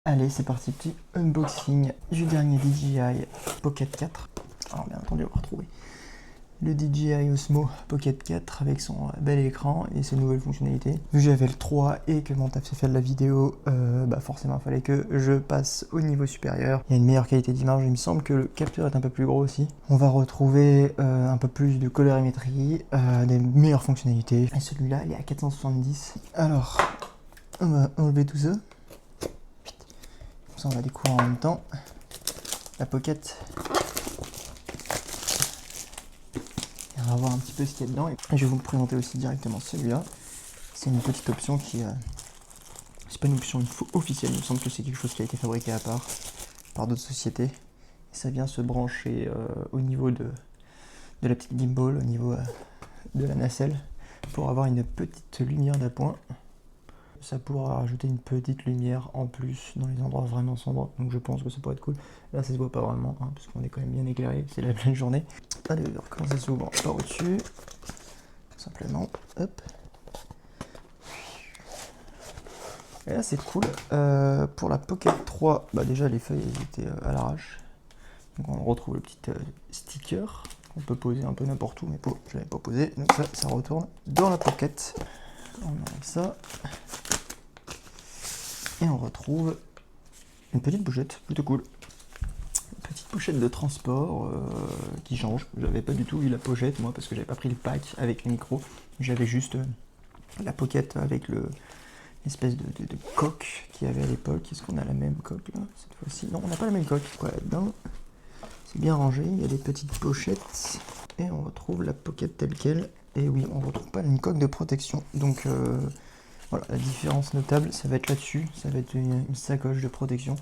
Allez, c'est parti, petit unboxing du dernier DJI Pocket 4. Alors bien entendu, on va retrouver le DJI Osmo Pocket 4 avec son bel écran et ses nouvelles fonctionnalités. Vu que j'avais le 3 et que mon taf s'est fait de la vidéo, forcément il fallait que je passe au niveau supérieur. Il y a une meilleure qualité d'image, il me semble que le capteur est un peu plus gros aussi. On va retrouver un peu plus de colorimétrie, des meilleures fonctionnalités. Et celui-là, il est à 470. Alors, on va enlever tout ça. Ça, on va découvrir en même temps la Pocket. Et on va voir un petit peu ce qu'il y a dedans. Et je vais vous présenter aussi directement celui-là. C'est une petite option qui... c'est pas une option officielle, il me semble que c'est quelque chose qui a été fabriqué à part par d'autres sociétés. Et ça vient se brancher au niveau de la petite gimbal, au niveau de la nacelle, pour avoir une petite lumière d'appoint. Ça pourra rajouter une petite lumière en plus dans les endroits vraiment sombres, donc je pense que ça pourrait être cool. Là ça se voit pas vraiment, hein, parce qu'on est quand même bien éclairé, c'est la pleine journée. Allez, comment ça s'ouvre par au-dessus, tout simplement, hop. Et là c'est cool, pour la Pocket 3, déjà les feuilles elles étaient à l'arrache, donc on retrouve le petit sticker qu'on peut poser un peu n'importe où, mais je l'avais pas posé, donc ça retourne dans la Pocket. On enlève ça. Et on retrouve une petite pochette, plutôt cool. Une petite pochette de transport qui change. J'avais pas du tout vu la pochette, moi, parce que j'avais pas pris le pack avec le micro. J'avais juste la Pocket avec l'espèce de coque qu'il y avait à l'époque. Est-ce qu'on a la même coque là, cette fois-ci? Non, on n'a pas la même coque. Voilà, dedans, c'est bien rangé. Il y a des petites pochettes. Et on retrouve la Pocket telle qu'elle. Et oui, on retrouve pas une coque de protection. Donc... voilà, la différence notable, ça va être là-dessus, ça va être une sacoche de protection.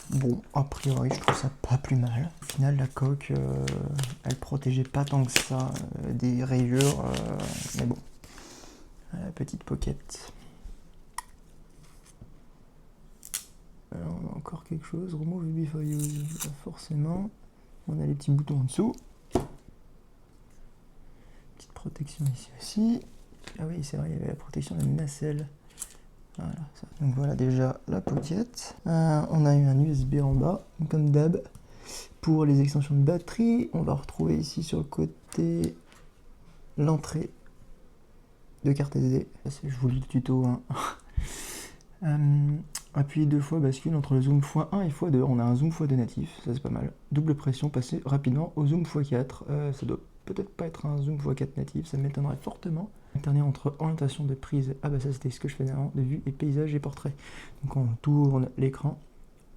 Bon, a priori, je trouve ça pas plus mal. Au final, la coque, elle protégeait pas tant que ça des rayures, mais bon. La petite Pocket. Alors, on a encore quelque chose. Remove before use, forcément. On a les petits boutons en dessous. Petite protection ici aussi. Ah oui, c'est vrai, il y avait la protection de la nacelle. Voilà, ça. Donc voilà déjà la Pocket. On a eu un USB en bas, comme d'hab. Pour les extensions de batterie, on va retrouver ici sur le côté l'entrée de carte SD. Je vous lis le tuto. Appuyez deux fois, bascule entre le zoom x1 et x2. On a un zoom x2 natif, ça c'est pas mal. Double pression, passer rapidement au zoom x4. Ça doit peut-être pas être un zoom x4 natif, ça m'étonnerait fortement. Alterner entre orientation de prise, ça c'était ce que je faisais avant, de vue et paysage et portrait. Donc on tourne l'écran,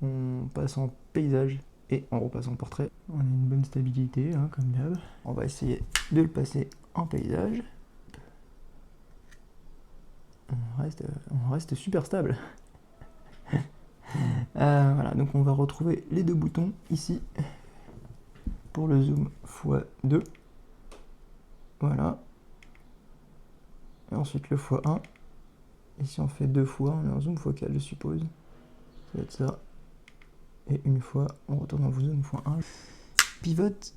on passe en paysage et on repasse en portrait. On a une bonne stabilité, comme d'hab. On va essayer de le passer en paysage. On reste super stable. Voilà, donc on va retrouver les deux boutons ici pour le zoom x2. Voilà. Et ensuite le x1. Et si on fait deux fois, on est en zoom x4, je suppose. Ça va être ça. Et une fois, on retourne en zoom x1. Pivote,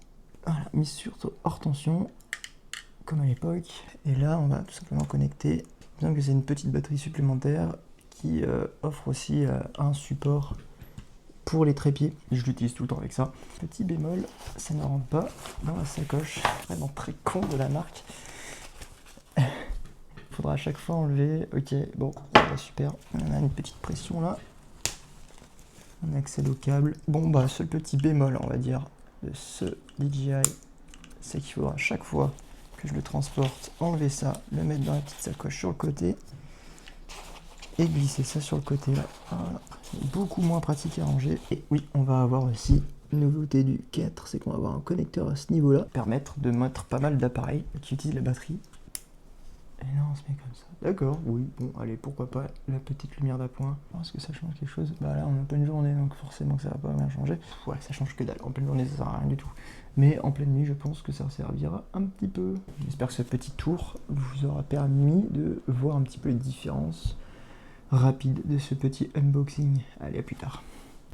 voilà, mise sur hors tension, comme à l'époque. Et là, on va tout simplement connecter. Bien que c'est une petite batterie supplémentaire qui offre aussi un support pour les trépieds. Je l'utilise tout le temps avec ça. Petit bémol, ça ne rentre pas dans la sacoche. Vraiment très con de la marque. Faudra à chaque fois enlever. Ok, bon, super. On a une petite pression là. On accède au câble. Bon, seul petit bémol, on va dire, de ce DJI, c'est qu'il faudra à chaque fois que je le transporte, enlever ça, le mettre dans la petite sacoche sur le côté et glisser ça sur le côté là. Voilà. C'est beaucoup moins pratique à ranger. Et oui, on va avoir aussi une nouveauté du 4, c'est qu'on va avoir un connecteur à ce niveau là, permettre de mettre pas mal d'appareils qui utilisent la batterie. Et là on se met comme ça. D'accord, oui, bon allez, pourquoi pas la petite lumière d'appoint. Est-ce que ça change quelque chose? Là on est en pleine journée, donc forcément que ça va pas bien changer. Ouais, ça change que dalle, en pleine journée ça sert à rien du tout. Mais en pleine nuit, je pense que ça servira un petit peu. J'espère que ce petit tour vous aura permis de voir un petit peu les différences rapides de ce petit unboxing. Allez, à plus tard.